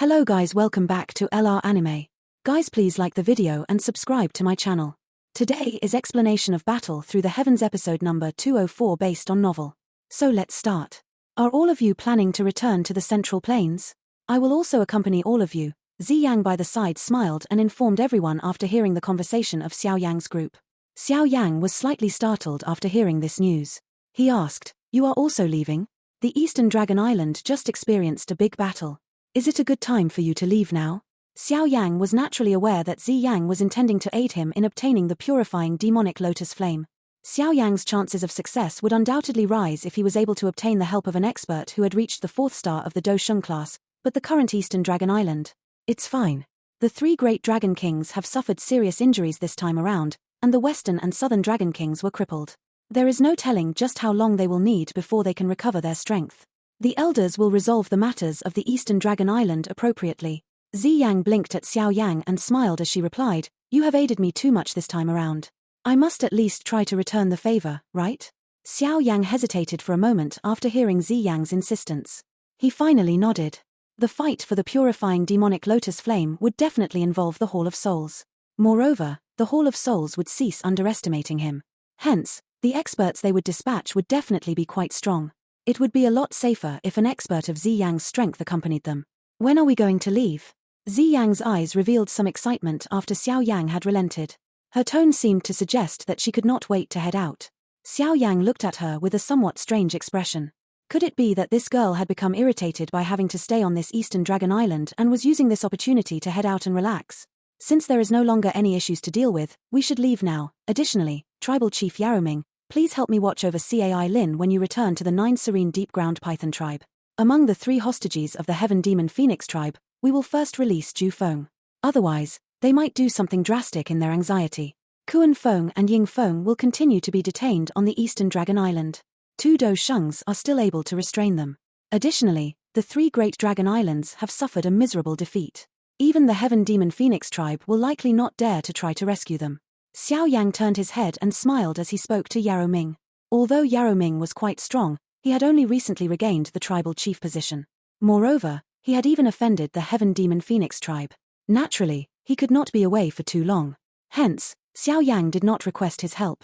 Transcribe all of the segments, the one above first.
Hello guys, welcome back to LR Anime. Guys, please like the video and subscribe to my channel. Today is Explanation of Battle Through the Heavens episode number 204 based on novel. So let's start. Are all of you planning to return to the Central Plains? I will also accompany all of you. Yang by the side smiled and informed everyone after hearing the conversation of Xiao Yan's group. Xiao Yan was slightly startled after hearing this news. He asked, "You are also leaving? The Eastern Dragon Island just experienced a big battle. Is it a good time for you to leave now?" Xiao Yan was naturally aware that Yang was intending to aid him in obtaining the purifying demonic lotus flame. Xiao Yan's chances of success would undoubtedly rise if he was able to obtain the help of an expert who had reached the 4th star of the Do Sheng class, but the current Eastern Dragon Island. It's fine. The 3 great Dragon Kings have suffered serious injuries this time around, and the Western and Southern Dragon Kings were crippled. There is no telling just how long they will need before they can recover their strength. The elders will resolve the matters of the Eastern Dragon Island appropriately. Yang blinked at Xiao Yan and smiled as she replied, "You have aided me too much this time around. I must at least try to return the favor, right?" Xiao Yan hesitated for a moment after hearing Yang's insistence. He finally nodded. The fight for the purifying demonic lotus flame would definitely involve the Hall of Souls. Moreover, the Hall of Souls would cease underestimating him. Hence, the experts they would dispatch would definitely be quite strong. It would be a lot safer if an expert of Yang's strength accompanied them. "When are we going to leave?" Yang's eyes revealed some excitement after Xiao Yan had relented. Her tone seemed to suggest that she could not wait to head out. Xiao Yan looked at her with a somewhat strange expression. Could it be that this girl had become irritated by having to stay on this Eastern Dragon Island and was using this opportunity to head out and relax? Since there is no longer any issues to deal with, we should leave now. Additionally, Tribal Chief Yaroming, please help me watch over Cai Lin when you return to the 9 Serene Deep Ground Python tribe. Among the 3 hostages of the Heaven Demon Phoenix tribe, we will first release Ju Feng. Otherwise, they might do something drastic in their anxiety. Kuan Feng and Ying Feng will continue to be detained on the Eastern Dragon Island. 2 Do Shengs are still able to restrain them. Additionally, the 3 Great Dragon Islands have suffered a miserable defeat. Even the Heaven Demon Phoenix tribe will likely not dare to try to rescue them. Xiao Yang turned his head and smiled as he spoke to Yaroming. Although Yaroming was quite strong, he had only recently regained the tribal chief position. Moreover, he had even offended the Heaven Demon Phoenix tribe. Naturally, he could not be away for too long. Hence, Xiao Yang did not request his help.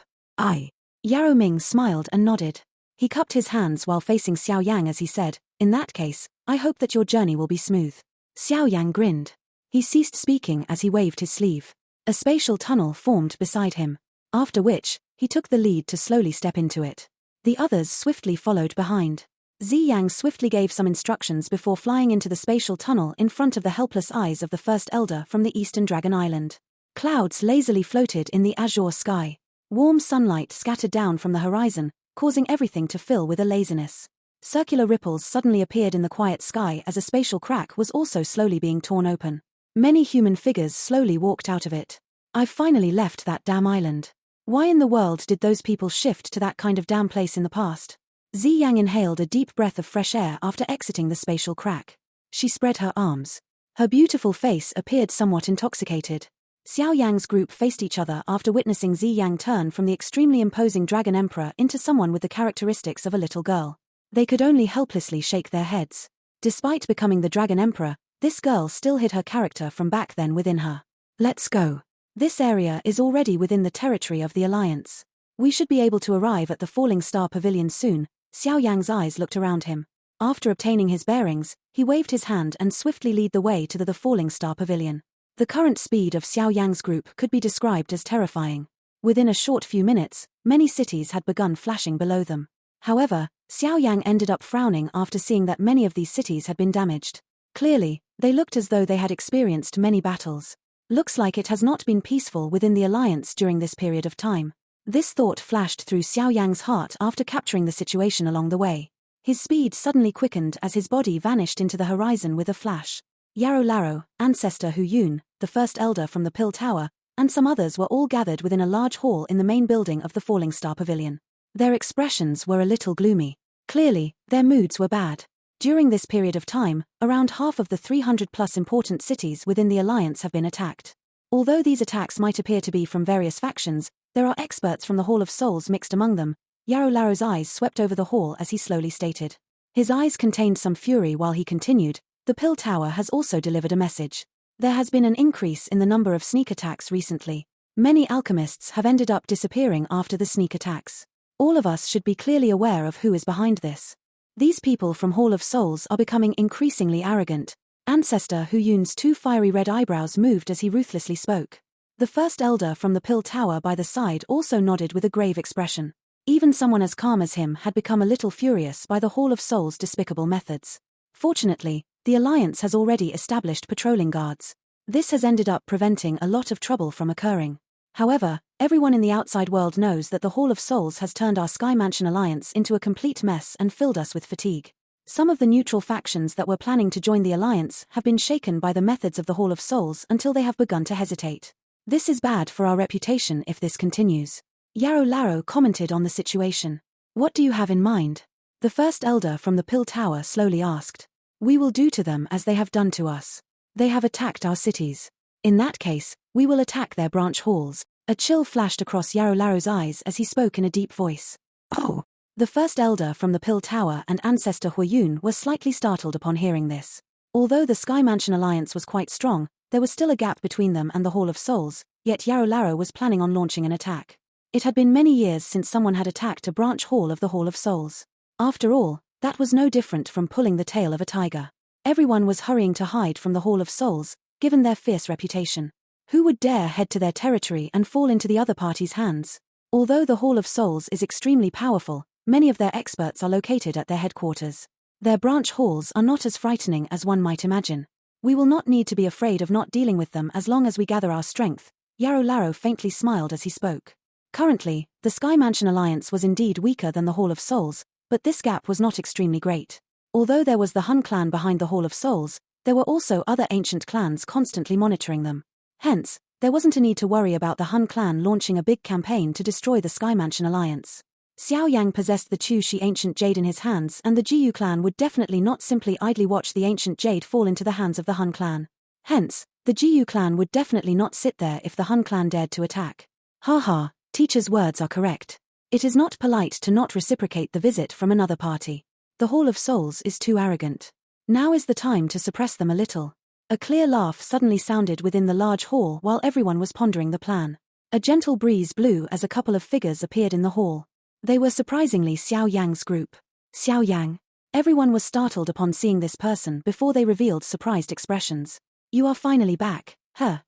Yaroming smiled and nodded. He cupped his hands while facing Xiao Yang as he said, "In that case, I hope that your journey will be smooth." Xiao Yang grinned. He ceased speaking as he waved his sleeve. A spatial tunnel formed beside him, after which, he took the lead to slowly step into it. The others swiftly followed behind. Yang swiftly gave some instructions before flying into the spatial tunnel in front of the helpless eyes of the first elder from the Eastern Dragon Island. Clouds lazily floated in the azure sky. Warm sunlight scattered down from the horizon, causing everything to fill with a laziness. Circular ripples suddenly appeared in the quiet sky as a spatial crack was also slowly being torn open. Many human figures slowly walked out of it. "I've finally left that damn island. Why in the world did those people shift to that kind of damn place in the past?" Yang inhaled a deep breath of fresh air after exiting the spatial crack. She spread her arms. Her beautiful face appeared somewhat intoxicated. Xiao Yang's group faced each other after witnessing Yang turn from the extremely imposing Dragon Emperor into someone with the characteristics of a little girl. They could only helplessly shake their heads. Despite becoming the Dragon Emperor, this girl still hid her character from back then within her. "Let's go. This area is already within the territory of the Alliance. We should be able to arrive at the Falling Star Pavilion soon." Xiao Yang's eyes looked around him. After obtaining his bearings, he waved his hand and swiftly led the way to the Falling Star Pavilion. The current speed of Xiao Yang's group could be described as terrifying. Within a short few minutes, many cities had begun flashing below them. However, Xiao Yang ended up frowning after seeing that many of these cities had been damaged. Clearly, they looked as though they had experienced many battles. Looks like it has not been peaceful within the Alliance during this period of time. This thought flashed through Xiao Yang's heart after capturing the situation along the way. His speed suddenly quickened as his body vanished into the horizon with a flash. Yarrow Laro, Ancestor Hu Yun, the first elder from the Pill Tower, and some others were all gathered within a large hall in the main building of the Falling Star Pavilion. Their expressions were a little gloomy. Clearly, their moods were bad. During this period of time, around half of the 300+ important cities within the Alliance have been attacked. Although these attacks might appear to be from various factions, there are experts from the Hall of Souls mixed among them. Yarrow Laro's eyes swept over the hall as he slowly stated. His eyes contained some fury while he continued, The Pill Tower has also delivered a message. There has been an increase in the number of sneak attacks recently. Many alchemists have ended up disappearing after the sneak attacks. All of us should be clearly aware of who is behind this. These people from Hall of Souls are becoming increasingly arrogant. Ancestor Xiao Yan's two fiery red eyebrows moved as he ruthlessly spoke. The first elder from the Pill Tower by the side also nodded with a grave expression. Even someone as calm as him had become a little furious by the Hall of Souls' despicable methods. Fortunately, the Alliance has already established patrolling guards. This has ended up preventing a lot of trouble from occurring. However, everyone in the outside world knows that the Hall of Souls has turned our Sky Mansion Alliance into a complete mess and filled us with fatigue. Some of the neutral factions that were planning to join the Alliance have been shaken by the methods of the Hall of Souls until they have begun to hesitate. This is bad for our reputation if this continues. Yarrow Larrow commented on the situation. What do you have in mind? The first elder from the Pill Tower slowly asked. We will do to them as they have done to us. They have attacked our cities. In that case, we will attack their branch halls. A chill flashed across Yarrow Larrow's eyes as he spoke in a deep voice. Oh! The first elder from the Pill Tower and ancestor Xiao Yan were slightly startled upon hearing this. Although the Sky Mansion Alliance was quite strong, there was still a gap between them and the Hall of Souls, yet Yarrow Larrow was planning on launching an attack. It had been many years since someone had attacked a branch hall of the Hall of Souls. After all, that was no different from pulling the tail of a tiger. Everyone was hurrying to hide from the Hall of Souls, given their fierce reputation. Who would dare head to their territory and fall into the other party's hands? Although the Hall of Souls is extremely powerful, many of their experts are located at their headquarters. Their branch halls are not as frightening as one might imagine. We will not need to be afraid of not dealing with them as long as we gather our strength. Yarrow Larrow faintly smiled as he spoke. Currently, the Sky Mansion Alliance was indeed weaker than the Hall of Souls, but this gap was not extremely great. Although there was the Hun clan behind the Hall of Souls, there were also other ancient clans constantly monitoring them. Hence, there wasn't a need to worry about the Hun clan launching a big campaign to destroy the Sky Mansion Alliance. Xiao Yan possessed the Chu-Shi ancient jade in his hands, and the Jiyu clan would definitely not simply idly watch the ancient jade fall into the hands of the Hun clan. Hence, the Jiyu clan would definitely not sit there if the Hun clan dared to attack. Haha, teacher's words are correct. It is not polite to not reciprocate the visit from another party. The Hall of Souls is too arrogant. Now is the time to suppress them a little. A clear laugh suddenly sounded within the large hall while everyone was pondering the plan. A gentle breeze blew as a couple of figures appeared in the hall. They were surprisingly Xiao Yang's group. Xiao Yan. Everyone was startled upon seeing this person before they revealed surprised expressions. You are finally back,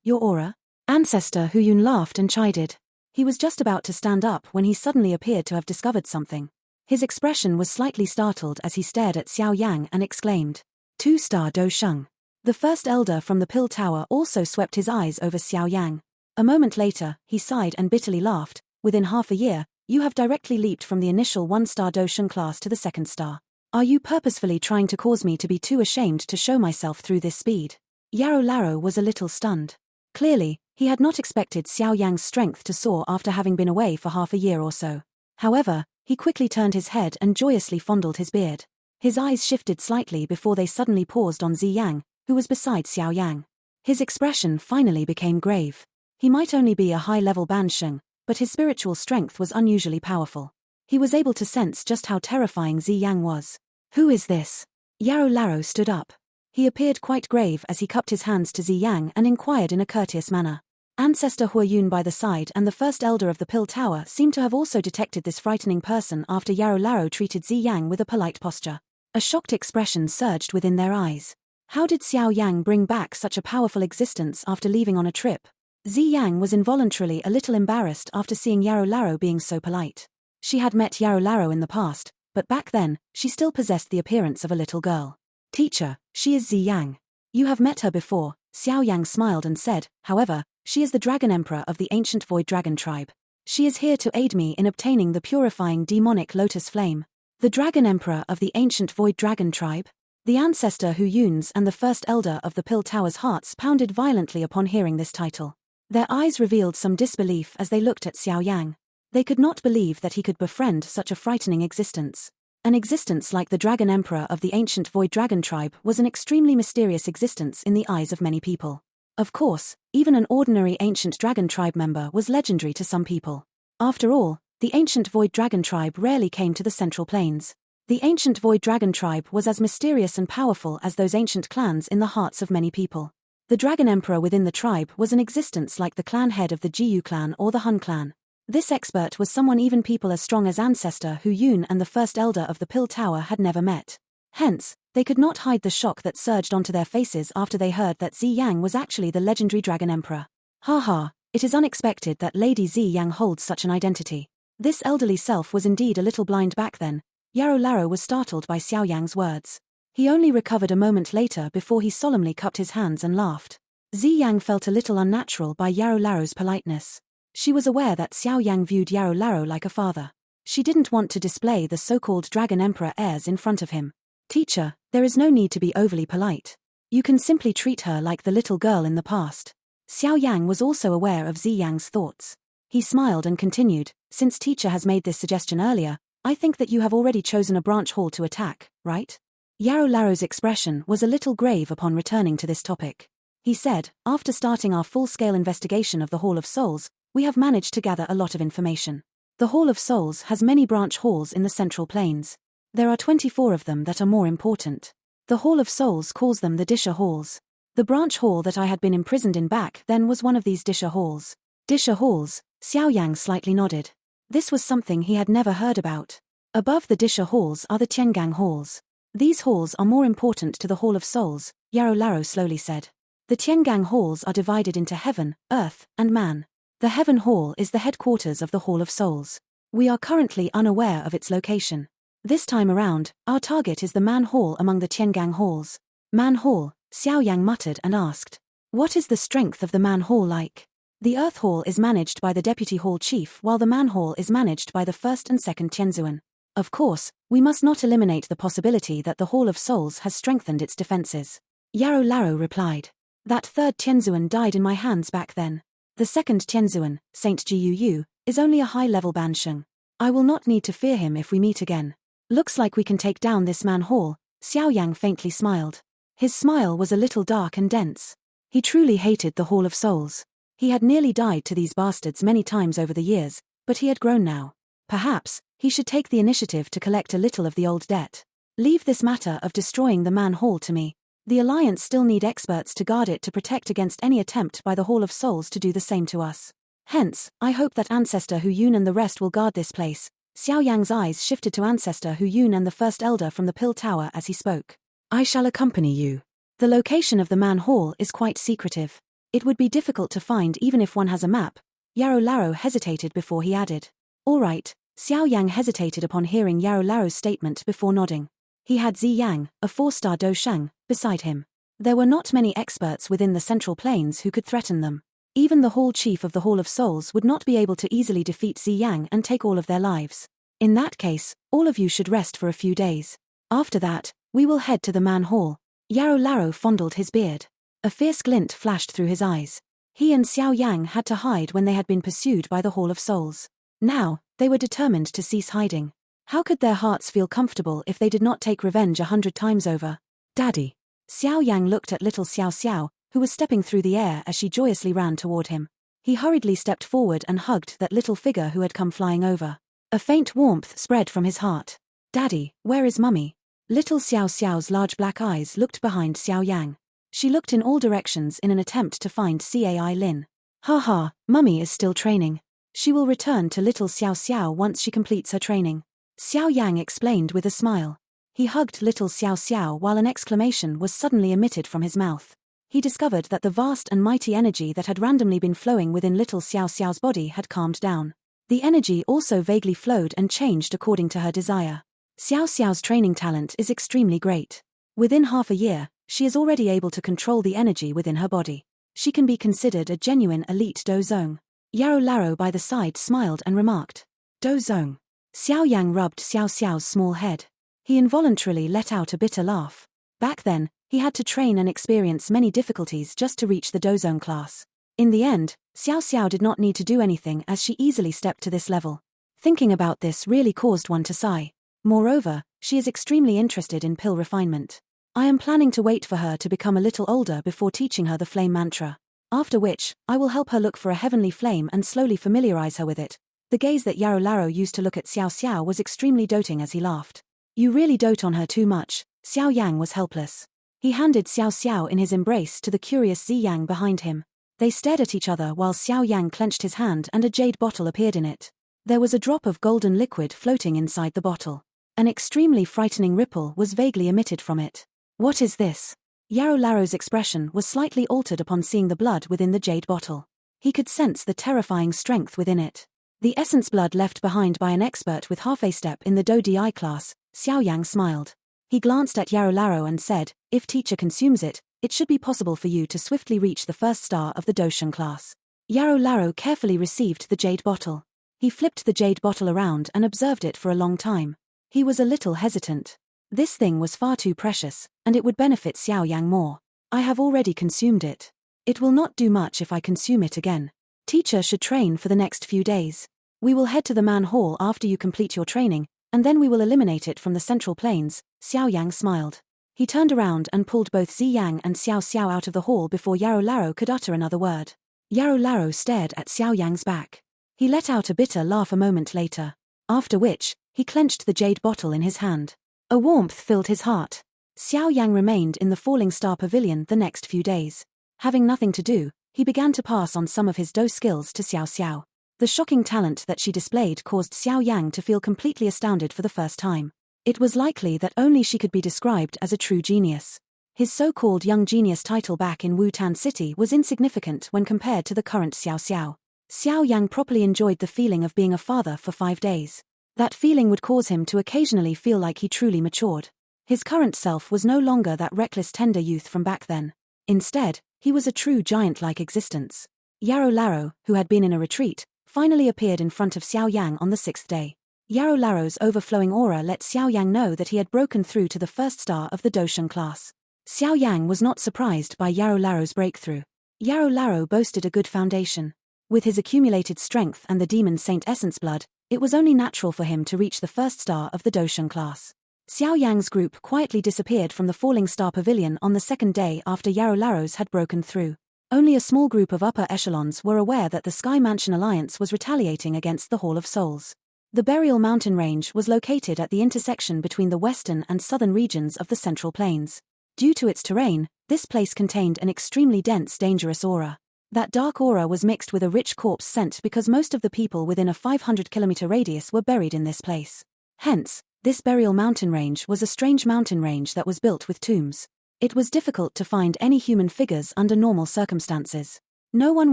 your aura? Ancestor Xiao Yan laughed and chided. He was just about to stand up when he suddenly appeared to have discovered something. His expression was slightly startled as he stared at Xiao Yang and exclaimed, 2-star Do Sheng. The first elder from the Pill Tower also swept his eyes over Xiao Yang. A moment later, he sighed and bitterly laughed. Within half a year, you have directly leaped from the initial 1-star Do Sheng class to the 2nd star. Are you purposefully trying to cause me to be too ashamed to show myself through this speed? Yarrow Larrow was a little stunned. Clearly, he had not expected Xiao Yang's strength to soar after having been away for half a year or so. However, he quickly turned his head and joyously fondled his beard. His eyes shifted slightly before they suddenly paused on Zi Yang, who was beside Xiao Yang. His expression finally became grave. He might only be a high-level Bansheng, but his spiritual strength was unusually powerful. He was able to sense just how terrifying Zi Yang was. Who is this? Yarrow Larrow stood up. He appeared quite grave as he cupped his hands to Zi Yang and inquired in a courteous manner. Ancestor Xiao Yan by the side and the first elder of the Pill Tower seemed to have also detected this frightening person after Yarrow Larrow treated Zi Yang with a polite posture. A shocked expression surged within their eyes. How did Xiao Yang bring back such a powerful existence after leaving on a trip? Zi Yang was involuntarily a little embarrassed after seeing Yarrow Larrow being so polite. She had met Yarrow Larrow in the past, but back then, she still possessed the appearance of a little girl. Teacher, she is Zi Yang. You have met her before, Xiao Yang smiled and said, however, she is the Dragon Emperor of the ancient Void Dragon tribe. She is here to aid me in obtaining the purifying demonic lotus flame. The Dragon Emperor of the ancient Void Dragon tribe? The ancestor Xiao Yan's and the first elder of the Pill Tower's hearts pounded violently upon hearing this title. Their eyes revealed some disbelief as they looked at Xiao Yang. They could not believe that he could befriend such a frightening existence. An existence like the Dragon Emperor of the ancient Void Dragon tribe was an extremely mysterious existence in the eyes of many people. Of course, even an ordinary ancient Dragon tribe member was legendary to some people. After all, the ancient Void Dragon tribe rarely came to the Central Plains. The ancient Void Dragon tribe was as mysterious and powerful as those ancient clans in the hearts of many people. The Dragon Emperor within the tribe was an existence like the clan head of the Jiyu clan or the Hun clan. This expert was someone even people as strong as Ancestor Hu Yun and the First Elder of the Pill Tower had never met. Hence, they could not hide the shock that surged onto their faces after they heard that Zi Yang was actually the legendary Dragon Emperor. Ha, it is unexpected that Lady Zi Yang holds such an identity. This elderly self was indeed a little blind back then. Yarrow Larrow was startled by Xiao Yang's words. He only recovered a moment later before he solemnly cupped his hands and laughed. Zi Yang felt a little unnatural by Yarrow Larrow's politeness. She was aware that Xiao Yang viewed Yarrow Larrow like a father. She didn't want to display the so-called Dragon Emperor airs in front of him. Teacher, there is no need to be overly polite. You can simply treat her like the little girl in the past. Xiao Yang was also aware of Zi Yang's thoughts. He smiled and continued, since teacher has made this suggestion earlier, I think that you have already chosen a branch hall to attack, right? Yarrow Larrow's expression was a little grave upon returning to this topic. He said, after starting our full-scale investigation of the Hall of Souls, we have managed to gather a lot of information. The Hall of Souls has many branch halls in the Central Plains. There are 24 of them that are more important. The Hall of Souls calls them the Disha Halls. The branch hall that I had been imprisoned in back then was one of these Disha Halls. Disha Halls, Xiao Yang slightly nodded. This was something he had never heard about. Above the Disha Halls are the Tiangang Halls. These halls are more important to the Hall of Souls, Yarrow Larrow slowly said. The Tiangang Halls are divided into Heaven, Earth, and Man. The Heaven Hall is the headquarters of the Hall of Souls. We are currently unaware of its location. This time around, our target is the Man Hall among the Tiangang Halls. Man Hall, Xiao Yang muttered and asked. What is the strength of the Man Hall like? The Earth Hall is managed by the Deputy Hall Chief while the Man Hall is managed by the 1st and 2nd Tianzun. Of course, we must not eliminate the possibility that the Hall of Souls has strengthened its defenses. Yarrow Larrow replied. That 3rd Tianzun died in my hands back then. The 2nd Tianzun, Saint Jiyu, is only a high-level Bansheng. I will not need to fear him if we meet again. Looks like we can take down this Man Hall, Xiao Yang faintly smiled. His smile was a little dark and dense. He truly hated the Hall of Souls. He had nearly died to these bastards many times over the years, but he had grown now. Perhaps, he should take the initiative to collect a little of the old debt. Leave this matter of destroying the Man Hall to me. The Alliance still need experts to guard it to protect against any attempt by the Hall of Souls to do the same to us. Hence, I hope that Ancestor Hu Yun and the rest will guard this place. Xiao Yang's eyes shifted to Ancestor Hu Yun and the First Elder from the Pill Tower as he spoke. I shall accompany you. The location of the Man Hall is quite secretive. It would be difficult to find even if one has a map. Yarrow Larrow hesitated before he added. All right. Xiao Yang hesitated upon hearing Yarrow Larrow's statement before nodding. He had Zi Yang, a 4-star Doshang, beside him. There were not many experts within the Central Plains who could threaten them. Even the Hall Chief of the Hall of Souls would not be able to easily defeat Zi Yang and take all of their lives. In that case, all of you should rest for a few days. After that, we will head to the Man Hall. Yarrow Larrow fondled his beard. A fierce glint flashed through his eyes. He and Xiao Yang had to hide when they had been pursued by the Hall of Souls. Now, they were determined to cease hiding. How could their hearts feel comfortable if they did not take revenge 100 times over? Daddy. Xiao Yang looked at little Xiao Xiao, who was stepping through the air as she joyously ran toward him. He hurriedly stepped forward and hugged that little figure who had come flying over. A faint warmth spread from his heart. Daddy, where is Mummy? Little Xiao Xiao's large black eyes looked behind Xiao Yang. She looked in all directions in an attempt to find Cai Lin. Ha, Mummy is still training. She will return to little Xiao Xiao once she completes her training. Xiao Yang explained with a smile. He hugged little Xiao Xiao while an exclamation was suddenly emitted from his mouth. He discovered that the vast and mighty energy that had randomly been flowing within little Xiao Xiao's body had calmed down. The energy also vaguely flowed and changed according to her desire. Xiao Xiao's training talent is extremely great. Within half a year, she is already able to control the energy within her body. She can be considered a genuine elite Dozong. Yarrow Larrow by the side smiled and remarked. Dozong. Xiao Yang rubbed Xiao Xiao's small head. He involuntarily let out a bitter laugh. Back then, he had to train and experience many difficulties just to reach the Dozong class. In the end, Xiao Xiao did not need to do anything as she easily stepped to this level. Thinking about this really caused one to sigh. Moreover, she is extremely interested in pill refinement. I am planning to wait for her to become a little older before teaching her the flame mantra. After which, I will help her look for a heavenly flame and slowly familiarize her with it. The gaze that Yarrow Larrow used to look at Xiao Xiao was extremely doting as he laughed. You really dote on her too much. Xiao Yang was helpless. He handed Xiao Xiao in his embrace to the curious Zi Yang behind him. They stared at each other while Xiao Yang clenched his hand and a jade bottle appeared in it. There was a drop of golden liquid floating inside the bottle. An extremely frightening ripple was vaguely emitted from it. What is this? Yarrow Laro's expression was slightly altered upon seeing the blood within the jade bottle. He could sense the terrifying strength within it. The essence blood left behind by an expert with half a step in the Do Di class. Xiao Yang smiled. He glanced at Yarrow Laro and said, if teacher consumes it, it should be possible for you to swiftly reach the first star of the Doshan class. Yarrow Laro carefully received the jade bottle. He flipped the jade bottle around and observed it for a long time. He was a little hesitant. This thing was far too precious, and it would benefit Xiao Yang more. I have already consumed it. It will not do much if I consume it again. Teacher should train for the next few days. We will head to the Man Hall after you complete your training, and then we will eliminate it from the Central Plains. Xiao Yang smiled. He turned around and pulled both Zi Yang and Xiao Xiao out of the hall before Yarrow Laro could utter another word. Yarrow Laro stared at Xiao Yang's back. He let out a bitter laugh a moment later. After which, he clenched the jade bottle in his hand. A warmth filled his heart. Xiao Yang remained in the Falling Star Pavilion the next few days. Having nothing to do, he began to pass on some of his Do skills to Xiao Xiao. The shocking talent that she displayed caused Xiao Yang to feel completely astounded for the first time. It was likely that only she could be described as a true genius. His so-called young genius title back in Wutan City was insignificant when compared to the current Xiao Xiao. Xiao Yang properly enjoyed the feeling of being a father for 5 days. That feeling would cause him to occasionally feel like he truly matured. His current self was no longer that reckless tender youth from back then. Instead, he was a true giant-like existence. Yarrow Laro, who had been in a retreat, finally appeared in front of Xiao Yang on the 6th day. Yarrow Laro's overflowing aura let Xiao Yang know that he had broken through to the first star of the Doshan class. Xiao Yang was not surprised by Yarrow Laro's breakthrough. Yarrow Laro boasted a good foundation. With his accumulated strength and the demon saint essence blood, it was only natural for him to reach the first star of the Doshan class. Xiao Yang's group quietly disappeared from the Falling Star Pavilion on the 2nd day after Yarrow Laro's had broken through. Only a small group of upper echelons were aware that the Sky Mansion Alliance was retaliating against the Hall of Souls. The Burial Mountain Range was located at the intersection between the western and southern regions of the Central Plains. Due to its terrain, this place contained an extremely dense, dangerous aura. That dark aura was mixed with a rich corpse scent because most of the people within a 500-kilometer radius were buried in this place. Hence, this Burial Mountain Range was a strange mountain range that was built with tombs. It was difficult to find any human figures under normal circumstances. No one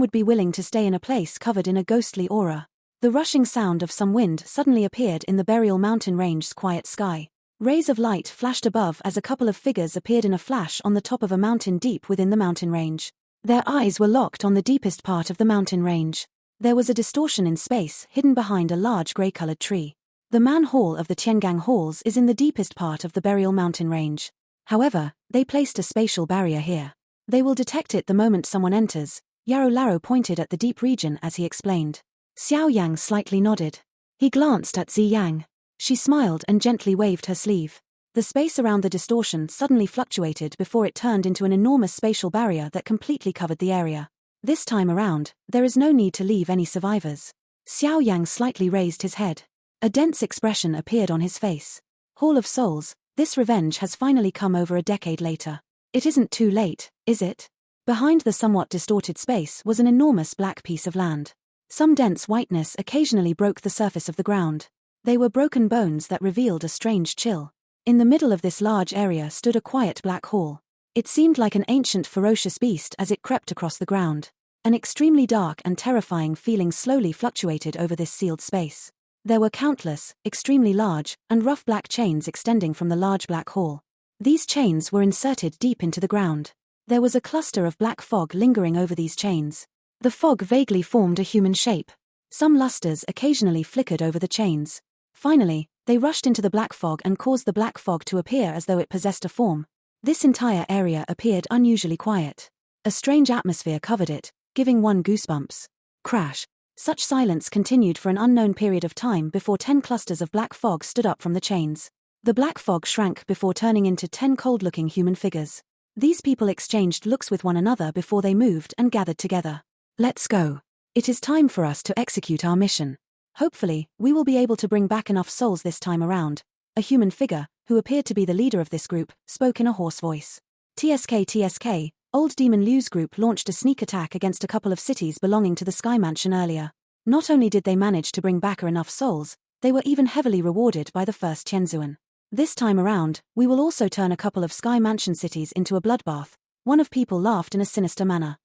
would be willing to stay in a place covered in a ghostly aura. The rushing sound of some wind suddenly appeared in the Burial Mountain Range's quiet sky. Rays of light flashed above as a couple of figures appeared in a flash on the top of a mountain deep within the mountain range. Their eyes were locked on the deepest part of the mountain range. There was a distortion in space hidden behind a large grey-colored tree. The Man Hall of the Tiangang Halls is in the deepest part of the Burial Mountain Range. However, they placed a spatial barrier here. They will detect it the moment someone enters. Yarrow Laro pointed at the deep region as he explained. Xiao Yang slightly nodded. He glanced at Zi Yang. She smiled and gently waved her sleeve. The space around the distortion suddenly fluctuated before it turned into an enormous spatial barrier that completely covered the area. This time around, there is no need to leave any survivors. Xiao Yang slightly raised his head. A dense expression appeared on his face. Hall of Souls, this revenge has finally come over a decade later. It isn't too late, is it? Behind the somewhat distorted space was an enormous black piece of land. Some dense whiteness occasionally broke the surface of the ground. They were broken bones that revealed a strange chill. In the middle of this large area stood a quiet black hall. It seemed like an ancient ferocious beast as it crept across the ground. An extremely dark and terrifying feeling slowly fluctuated over this sealed space. There were countless, extremely large, and rough black chains extending from the large black hall. These chains were inserted deep into the ground. There was a cluster of black fog lingering over these chains. The fog vaguely formed a human shape. Some lustres occasionally flickered over the chains. Finally, they rushed into the black fog and caused the black fog to appear as though it possessed a form. This entire area appeared unusually quiet. A strange atmosphere covered it, giving one goosebumps. Crash. Such silence continued for an unknown period of time before 10 clusters of black fog stood up from the chains. The black fog shrank before turning into 10 cold-looking human figures. These people exchanged looks with one another before they moved and gathered together. Let's go. It is time for us to execute our mission. Hopefully, we will be able to bring back enough souls this time around. A human figure, who appeared to be the leader of this group, spoke in a hoarse voice. TSK, Old Demon Liu's group launched a sneak attack against a couple of cities belonging to the Sky Mansion earlier. Not only did they manage to bring back enough souls, they were even heavily rewarded by the first Tianzun. This time around, we will also turn a couple of Sky Mansion cities into a bloodbath. One of people laughed in a sinister manner.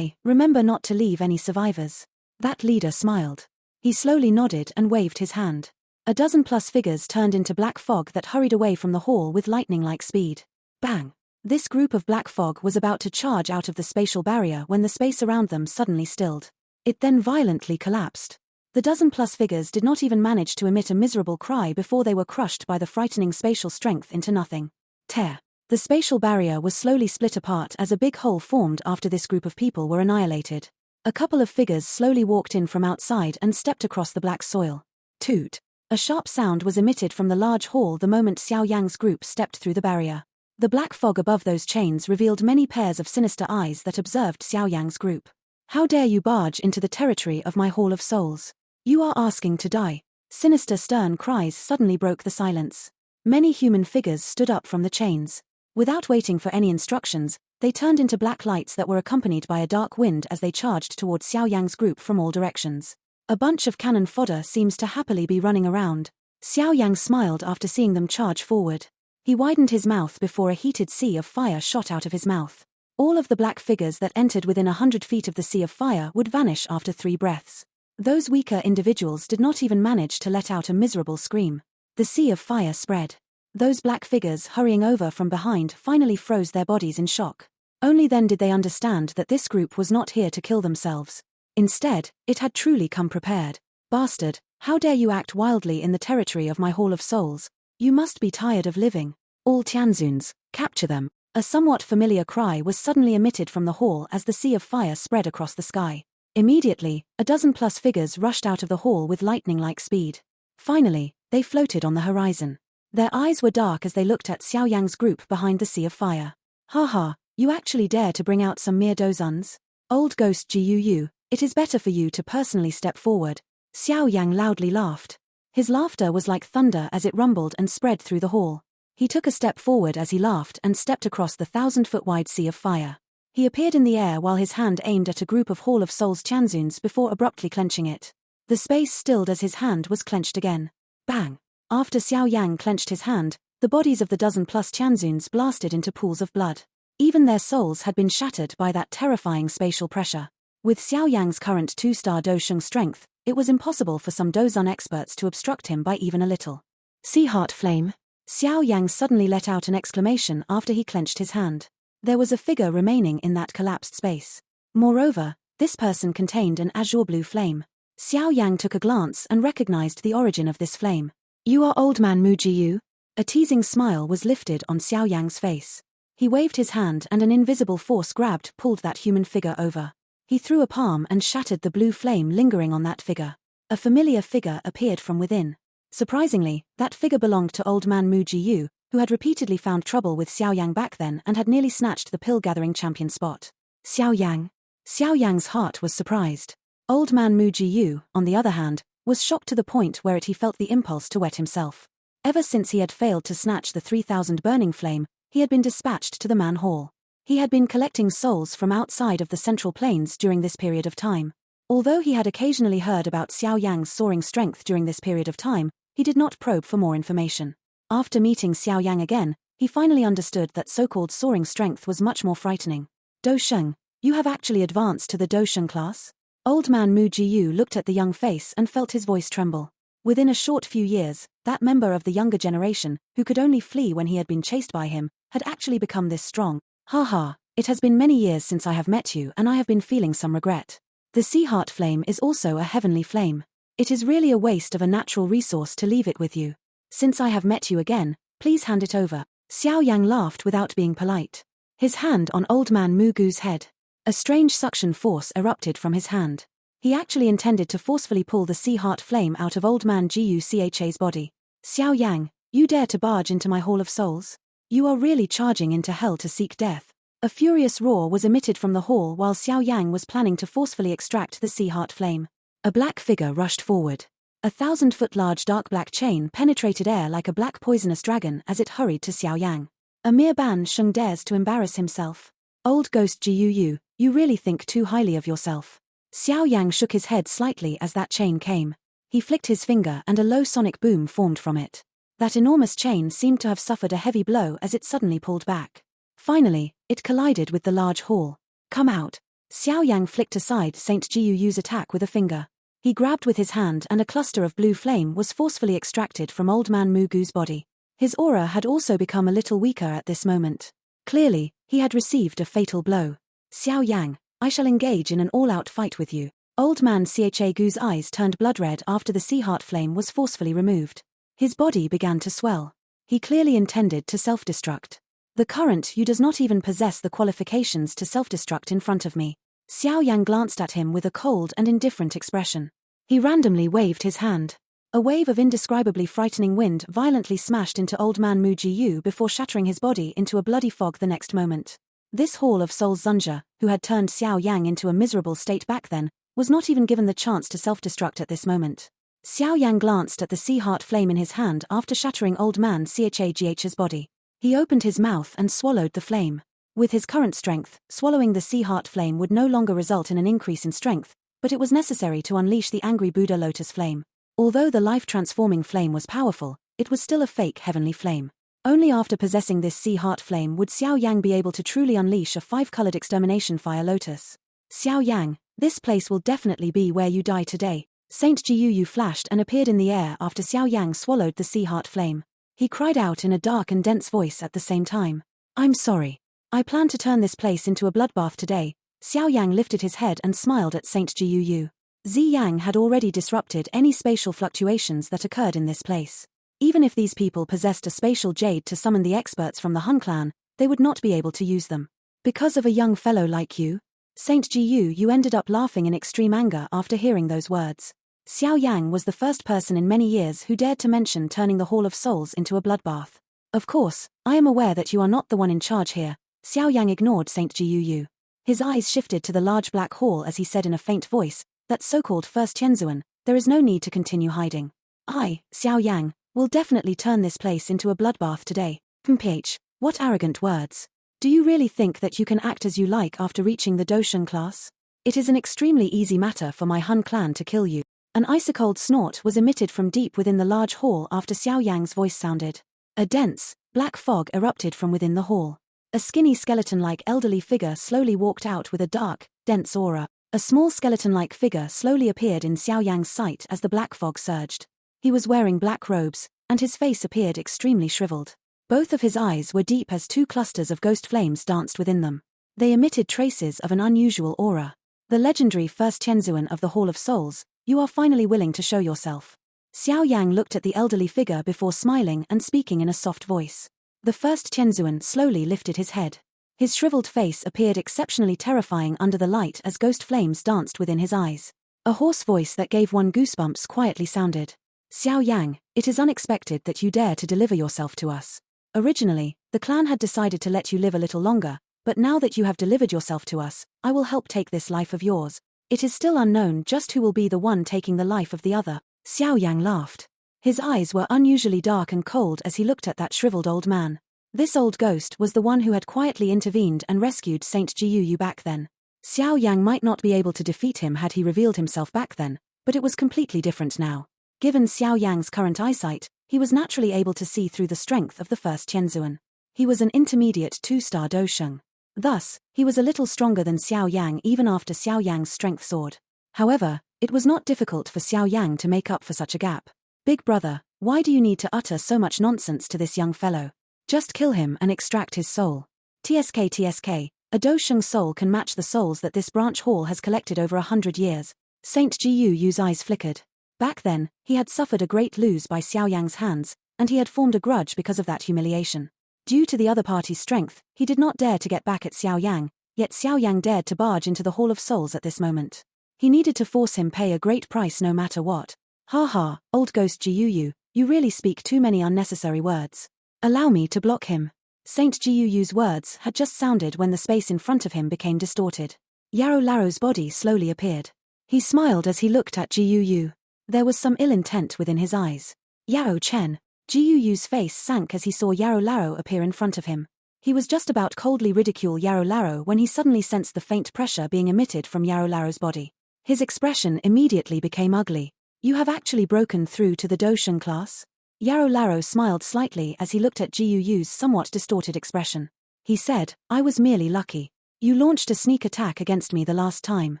Remember not to leave any survivors. That leader smiled. He slowly nodded and waved his hand. A dozen plus figures turned into black fog that hurried away from the hall with lightning-like speed. Bang! This group of black fog was about to charge out of the spatial barrier when the space around them suddenly stilled. It then violently collapsed. The dozen plus figures did not even manage to emit a miserable cry before they were crushed by the frightening spatial strength into nothing. Tear. The spatial barrier was slowly split apart as a big hole formed after this group of people were annihilated. A couple of figures slowly walked in from outside and stepped across the black soil. Toot. A sharp sound was emitted from the large hall the moment Xiao Yang's group stepped through the barrier. The black fog above those chains revealed many pairs of sinister eyes that observed Xiao Yang's group. How dare you barge into the territory of my Hall of Souls? You are asking to die. Sinister stern cries suddenly broke the silence. Many human figures stood up from the chains. Without waiting for any instructions, they turned into black lights that were accompanied by a dark wind as they charged towards Xiao Yang's group from all directions. A bunch of cannon fodder seems to happily be running around. Xiao Yang smiled after seeing them charge forward. He widened his mouth before a heated sea of fire shot out of his mouth. All of the black figures that entered within 100 feet of the sea of fire would vanish after 3 breaths. Those weaker individuals did not even manage to let out a miserable scream. The sea of fire spread. Those black figures hurrying over from behind finally froze their bodies in shock. Only then did they understand that this group was not here to kill themselves. Instead, it had truly come prepared. Bastard, how dare you act wildly in the territory of my Hall of Souls? You must be tired of living. All Tianzuns, capture them. A somewhat familiar cry was suddenly emitted from the hall as the sea of fire spread across the sky. Immediately, a dozen plus figures rushed out of the hall with lightning-like speed. Finally, they floated on the horizon. Their eyes were dark as they looked at Xiao Yang's group behind the sea of fire. Haha, you actually dare to bring out some mere dozuns? Old ghost Gu, it is better for you to personally step forward. Xiao Yang loudly laughed. His laughter was like thunder as it rumbled and spread through the hall. He took a step forward as he laughed and stepped across the 1,000-foot-wide sea of fire. He appeared in the air while his hand aimed at a group of Hall of Souls Tianzuns before abruptly clenching it. The space stilled as his hand was clenched again. Bang! After Xiao Yang clenched his hand, the bodies of the dozen-plus Tianzuns blasted into pools of blood. Even their souls had been shattered by that terrifying spatial pressure. With Xiao Yang's current 2-star Dosheng strength, it was impossible for some Dozun experts to obstruct him by even a little. Sea Heart Flame. Xiao Yang suddenly let out an exclamation after he clenched his hand. There was a figure remaining in that collapsed space. Moreover, this person contained an azure blue flame. Xiao Yang took a glance and recognized the origin of this flame. You are Old Man Mu Jiyu? A teasing smile was lifted on Xiao Yang's face. He waved his hand and an invisible force pulled that human figure over. He threw a palm and shattered the blue flame lingering on that figure. A familiar figure appeared from within. Surprisingly, that figure belonged to Old Man Mu Jiyu, who had repeatedly found trouble with Xiao Yang back then and had nearly snatched the pill-gathering champion spot. Xiao Yang. Xiao Yang's heart was surprised. Old Man Mu Jiyu, on the other hand, was shocked to the point where he felt the impulse to wet himself. Ever since he had failed to snatch the 3,000 burning flame, he had been dispatched to the Man Hall. He had been collecting souls from outside of the Central Plains during this period of time. Although he had occasionally heard about Xiao Yang's soaring strength during this period of time, he did not probe for more information. After meeting Xiao Yang again, he finally understood that so-called soaring strength was much more frightening. Dosheng, you have actually advanced to the Dosheng class? Old Man Mu Jiyu looked at the young face and felt his voice tremble. Within a short few years, that member of the younger generation, who could only flee when he had been chased by him, had actually become this strong. Haha, it has been many years since I have met you and I have been feeling some regret. The Sea Heart Flame is also a heavenly flame. It is really a waste of a natural resource to leave it with you. Since I have met you again, please hand it over. Xiao Yang laughed without being polite. His hand on Old Man Mu Gu's head. A strange suction force erupted from his hand. He actually intended to forcefully pull the Sea Heart Flame out of Old Man Jiu Cha's body. Xiao Yang, you dare to barge into my Hall of Souls? You are really charging into hell to seek death. A furious roar was emitted from the hall while Xiao Yang was planning to forcefully extract the Sea Heart Flame. A black figure rushed forward. A 1,000-foot-large dark black chain penetrated air like a black poisonous dragon as it hurried to Xiao Yan. A mere Ban Sheng dares to embarrass himself. Old ghost Jiu, you really think too highly of yourself. Xiao Yang shook his head slightly as that chain came. He flicked his finger and a low sonic boom formed from it. That enormous chain seemed to have suffered a heavy blow as it suddenly pulled back. Finally, it collided with the large hall. Come out. Xiao Yang flicked aside Saint Jiu's attack with a finger. He grabbed with his hand and a cluster of blue flame was forcefully extracted from Old Man Mugu's body. His aura had also become a little weaker at this moment. Clearly, he had received a fatal blow. Xiao Yang, I shall engage in an all-out fight with you. Old Man Gu's eyes turned blood-red after the sea heart flame was forcefully removed. His body began to swell. He clearly intended to self-destruct. The current you does not even possess the qualifications to self-destruct in front of me. Xiao Yang glanced at him with a cold and indifferent expression. He randomly waved his hand. A wave of indescribably frightening wind violently smashed into Old Man Mu Jiu before shattering his body into a bloody fog the next moment. This Hall of Souls Zunja, who had turned Xiao Yang into a miserable state back then, was not even given the chance to self-destruct at this moment. Xiao Yang glanced at the sea heart flame in his hand after shattering Old Man Chag's body. He opened his mouth and swallowed the flame. With his current strength, swallowing the sea heart flame would no longer result in an increase in strength, but it was necessary to unleash the angry Buddha lotus flame. Although the life-transforming flame was powerful, it was still a fake heavenly flame. Only after possessing this sea heart flame would Xiao Yang be able to truly unleash a 5-colored extermination fire lotus. Xiao Yang, this place will definitely be where you die today. Saint Jiu flashed and appeared in the air after Xiao Yang swallowed the sea heart flame. He cried out in a dark and dense voice at the same time. I'm sorry. I plan to turn this place into a bloodbath today. Xiao Yang lifted his head and smiled at Saint Jiu. Zi Yang had already disrupted any spatial fluctuations that occurred in this place. Even if these people possessed a spatial jade to summon the experts from the Hun clan, they would not be able to use them. Because of a young fellow like you? Saint Jiu ended up laughing in extreme anger after hearing those words. Xiao Yang was the first person in many years who dared to mention turning the Hall of Souls into a bloodbath. Of course, I am aware that you are not the one in charge here. Xiao Yang ignored Saint Jiu. His eyes shifted to the large black hall as he said in a faint voice, that so-called first Tianzun, there is no need to continue hiding. I, Xiao Yang, will definitely turn this place into a bloodbath today. Mph, what arrogant words. Do you really think that you can act as you like after reaching the Dosheng class? It is an extremely easy matter for my Hun clan to kill you. An ice-cold snort was emitted from deep within the large hall after Xiao Yang's voice sounded. A dense, black fog erupted from within the hall. A skinny skeleton-like elderly figure slowly walked out with a dark, dense aura. A small skeleton-like figure slowly appeared in Xiao Yang's sight as the black fog surged. He was wearing black robes, and his face appeared extremely shriveled. Both of his eyes were deep as 2 clusters of ghost flames danced within them. They emitted traces of an unusual aura. The legendary first Tianzun of the Hall of Souls, you are finally willing to show yourself. Xiao Yang looked at the elderly figure before smiling and speaking in a soft voice. The first Tianzun slowly lifted his head. His shriveled face appeared exceptionally terrifying under the light as ghost flames danced within his eyes. A hoarse voice that gave one goosebumps quietly sounded. Xiao Yang, it is unexpected that you dare to deliver yourself to us. Originally, the clan had decided to let you live a little longer, but now that you have delivered yourself to us, I will help take this life of yours. It is still unknown just who will be the one taking the life of the other. Xiao Yang laughed. His eyes were unusually dark and cold as he looked at that shriveled old man. This old ghost was the one who had quietly intervened and rescued Saint Jiu back then. Xiao Yang might not be able to defeat him had he revealed himself back then, but it was completely different now. Given Xiao Yang's current eyesight, he was naturally able to see through the strength of the first Tianzun. He was an intermediate 2-star Dosheng. Thus, he was a little stronger than Xiao Yang even after Xiao Yang's strength soared. However, it was not difficult for Xiao Yang to make up for such a gap. Big brother, why do you need to utter so much nonsense to this young fellow? Just kill him and extract his soul. TSK, a Dosheng soul can match the souls that this branch hall has collected over 100 years. Saint Jiu's eyes flickered. Back then, he had suffered a great lose by Xiao Yang's hands, and he had formed a grudge because of that humiliation. Due to the other party's strength, he did not dare to get back at Xiao Yang, yet Xiao Yang dared to barge into the Hall of Souls at this moment. He needed to force him pay a great price no matter what. Ha ha, old ghost Jiu, you really speak too many unnecessary words. Allow me to block him. Saint Jiu's words had just sounded when the space in front of him became distorted. Yarrow Laro's body slowly appeared. He smiled as he looked at Jiu. There was some ill intent within his eyes. Yao Chen. Jiu Yu's face sank as he saw Yarrow Laro appear in front of him. He was just about to coldly ridicule Yarrow Laro when he suddenly sensed the faint pressure being emitted from Yarrow Laro's body. His expression immediately became ugly. You have actually broken through to the Doshan class? Yarrow Laro smiled slightly as he looked at Jiu Yu's somewhat distorted expression. He said, I was merely lucky. You launched a sneak attack against me the last time.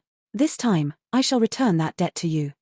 This time, I shall return that debt to you.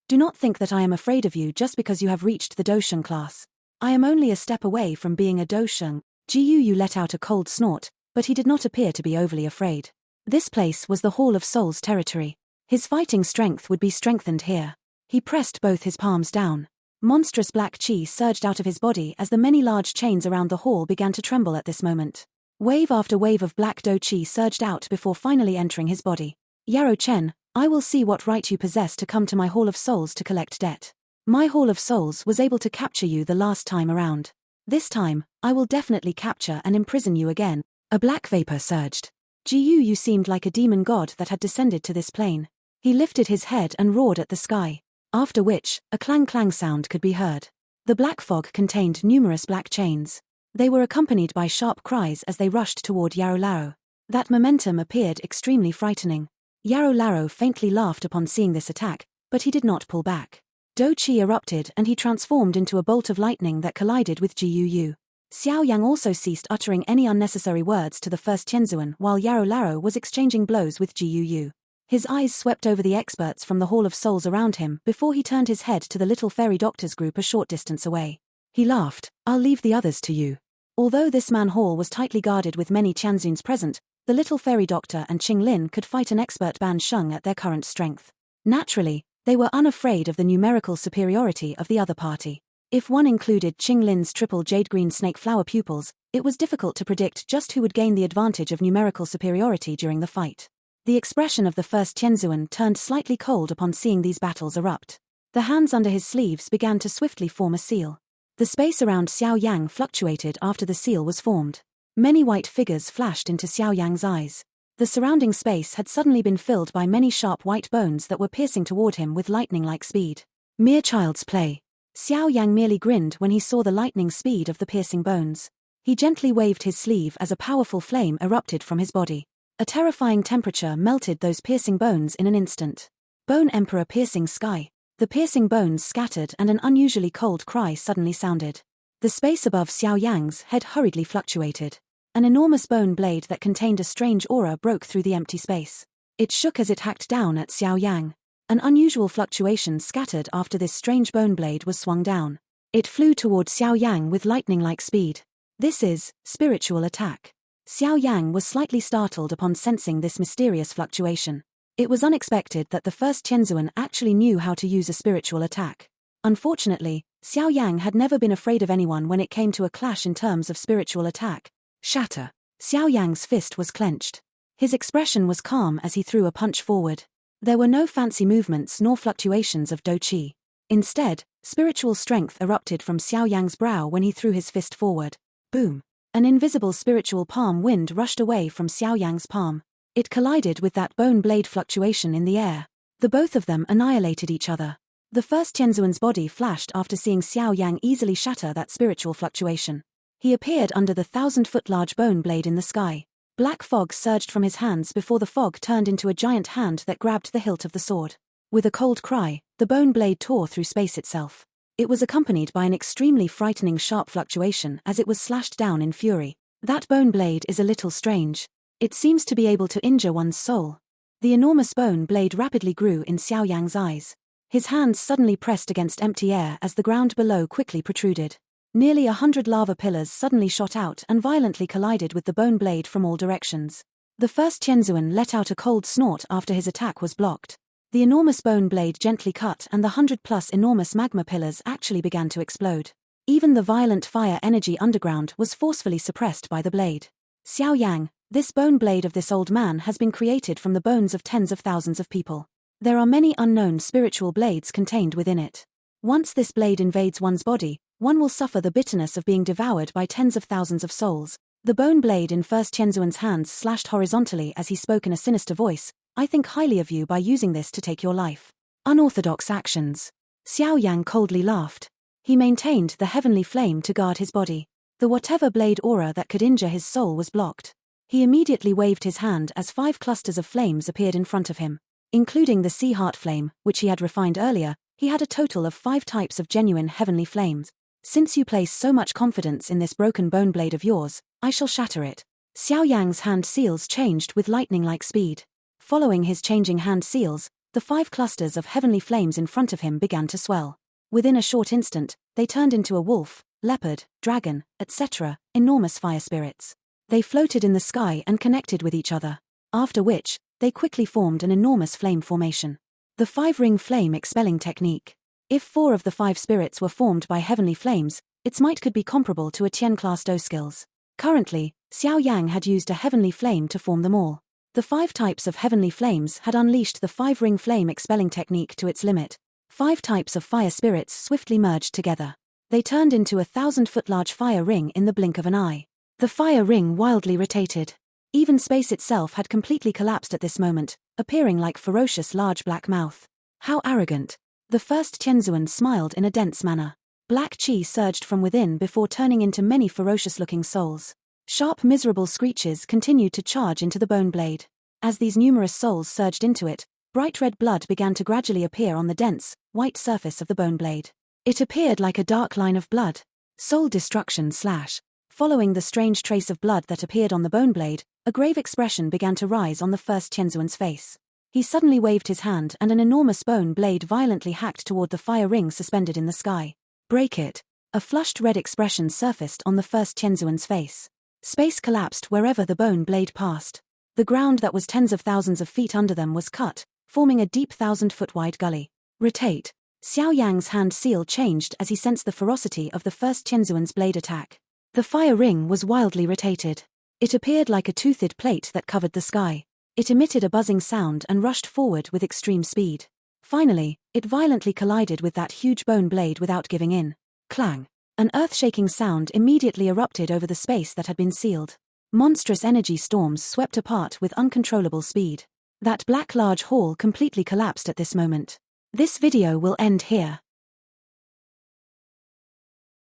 Do not think that I am afraid of you just because you have reached the Doshan class. I am only a step away from being a Doshan. Jiu Yu let out a cold snort, but he did not appear to be overly afraid. This place was the Hall of Souls territory. His fighting strength would be strengthened here. He pressed both his palms down. Monstrous black chi surged out of his body as the many large chains around the hall began to tremble at this moment. Wave after wave of black do chi surged out before finally entering his body. Yarrow Chen, I will see what right you possess to come to my Hall of Souls to collect debt. My Hall of Souls was able to capture you the last time around. This time, I will definitely capture and imprison you again. A black vapor surged. Jiu Yu seemed like a demon god that had descended to this plane. He lifted his head and roared at the sky. After which, a clang-clang sound could be heard. The black fog contained numerous black chains. They were accompanied by sharp cries as they rushed toward Yarrow Laro. That momentum appeared extremely frightening. Yarrow Laro faintly laughed upon seeing this attack, but he did not pull back. Do Chi erupted and he transformed into a bolt of lightning that collided with Jiu Yu. Xiao Yan also ceased uttering any unnecessary words to the first Tianzun while Yarrow Laro was exchanging blows with Jiu Yu. His eyes swept over the experts from the Hall of Souls around him before he turned his head to the little fairy doctors group a short distance away. He laughed, I'll leave the others to you. Although this man hall was tightly guarded with many Tianzuns present, the little fairy doctor and Qing Lin could fight an expert Ban Sheng at their current strength. Naturally, they were unafraid of the numerical superiority of the other party. If one included Qing Lin's triple jade-green snake flower pupils, it was difficult to predict just who would gain the advantage of numerical superiority during the fight. The expression of the first Tianzun turned slightly cold upon seeing these battles erupt. The hands under his sleeves began to swiftly form a seal. The space around Xiao Yang fluctuated after the seal was formed. Many white figures flashed into Xiao Yang's eyes. The surrounding space had suddenly been filled by many sharp white bones that were piercing toward him with lightning-like speed. Mere child's play. Xiao Yang merely grinned when he saw the lightning speed of the piercing bones. He gently waved his sleeve as a powerful flame erupted from his body. A terrifying temperature melted those piercing bones in an instant. Bone Emperor piercing sky. The piercing bones scattered and an unusually cold cry suddenly sounded. The space above Xiao Yang's head hurriedly fluctuated. An enormous bone blade that contained a strange aura broke through the empty space. It shook as it hacked down at Xiao Yang. An unusual fluctuation scattered after this strange bone blade was swung down. It flew toward Xiao Yang with lightning-like speed. This is spiritual attack. Xiao Yang was slightly startled upon sensing this mysterious fluctuation. It was unexpected that the first Tianzun actually knew how to use a spiritual attack. Unfortunately, Xiao Yang had never been afraid of anyone when it came to a clash in terms of spiritual attack. Shatter. Xiao Yang's fist was clenched. His expression was calm as he threw a punch forward. There were no fancy movements nor fluctuations of Do Chi. Instead, spiritual strength erupted from Xiao Yang's brow when he threw his fist forward. Boom. An invisible spiritual palm wind rushed away from Xiao Yang's palm. It collided with that bone blade fluctuation in the air. The both of them annihilated each other. The first Tianzun's body flashed after seeing Xiao Yang easily shatter that spiritual fluctuation. He appeared under the 1,000-foot large bone blade in the sky. Black fog surged from his hands before the fog turned into a giant hand that grabbed the hilt of the sword. With a cold cry, the bone blade tore through space itself. It was accompanied by an extremely frightening sharp fluctuation as it was slashed down in fury. That bone blade is a little strange. It seems to be able to injure one's soul. The enormous bone blade rapidly grew in Xiao Yang's eyes. His hands suddenly pressed against empty air as the ground below quickly protruded. Nearly 100 lava pillars suddenly shot out and violently collided with the bone blade from all directions. The first Tianzun let out a cold snort after his attack was blocked. The enormous bone blade gently cut and the 100+ enormous magma pillars actually began to explode. Even the violent fire energy underground was forcefully suppressed by the blade. Xiao Yang, this bone blade of this old man has been created from the bones of tens of thousands of people. There are many unknown spiritual blades contained within it. Once this blade invades one's body, one will suffer the bitterness of being devoured by tens of thousands of souls. The bone blade in First Tianzun's hands slashed horizontally as he spoke in a sinister voice. I think highly of you by using this to take your life. Unorthodox actions. Xiao Yan coldly laughed. He maintained the heavenly flame to guard his body. The whatever blade aura that could injure his soul was blocked. He immediately waved his hand as 5 clusters of flames appeared in front of him. Including the sea heart flame, which he had refined earlier, he had a total of 5 types of genuine heavenly flames. Since you place so much confidence in this broken bone blade of yours, I shall shatter it. Xiao Yang's hand seals changed with lightning-like speed. Following his changing hand seals, the 5 clusters of heavenly flames in front of him began to swell. Within a short instant, they turned into a wolf, leopard, dragon, etc., enormous fire spirits. They floated in the sky and connected with each other. After which, they quickly formed an enormous flame formation. The 5-ring flame expelling technique. If 4 of the 5 spirits were formed by heavenly flames, its might could be comparable to a Tian-class Do skills. Currently, Xiao Yang had used a heavenly flame to form them all. The 5 types of heavenly flames had unleashed the 5-ring flame expelling technique to its limit. 5 types of fire spirits swiftly merged together. They turned into a 1,000-foot-large fire ring in the blink of an eye. The fire ring wildly rotated. Even space itself had completely collapsed at this moment, appearing like ferocious large black mouth. How arrogant. The first Tianzun smiled in a dense manner. Black chi surged from within before turning into many ferocious-looking souls. Sharp miserable screeches continued to charge into the bone blade. As these numerous souls surged into it, bright red blood began to gradually appear on the dense, white surface of the bone blade. It appeared like a dark line of blood. Soul destruction / Following the strange trace of blood that appeared on the bone blade, a grave expression began to rise on the first Tianzun's face. He suddenly waved his hand and an enormous bone blade violently hacked toward the fire ring suspended in the sky. Break it. A flushed red expression surfaced on the first Tianzun's face. Space collapsed wherever the bone blade passed. The ground that was tens of thousands of feet under them was cut, forming a deep 1,000-foot-wide gully. Rotate. Xiao Yang's hand seal changed as he sensed the ferocity of the first Tianzun's blade attack. The fire ring was wildly rotated. It appeared like a toothed plate that covered the sky. It emitted a buzzing sound and rushed forward with extreme speed. Finally, it violently collided with that huge bone blade without giving in. Clang. An earth-shaking sound immediately erupted over the space that had been sealed. Monstrous energy storms swept apart with uncontrollable speed. That black large hall completely collapsed at this moment. This video will end here.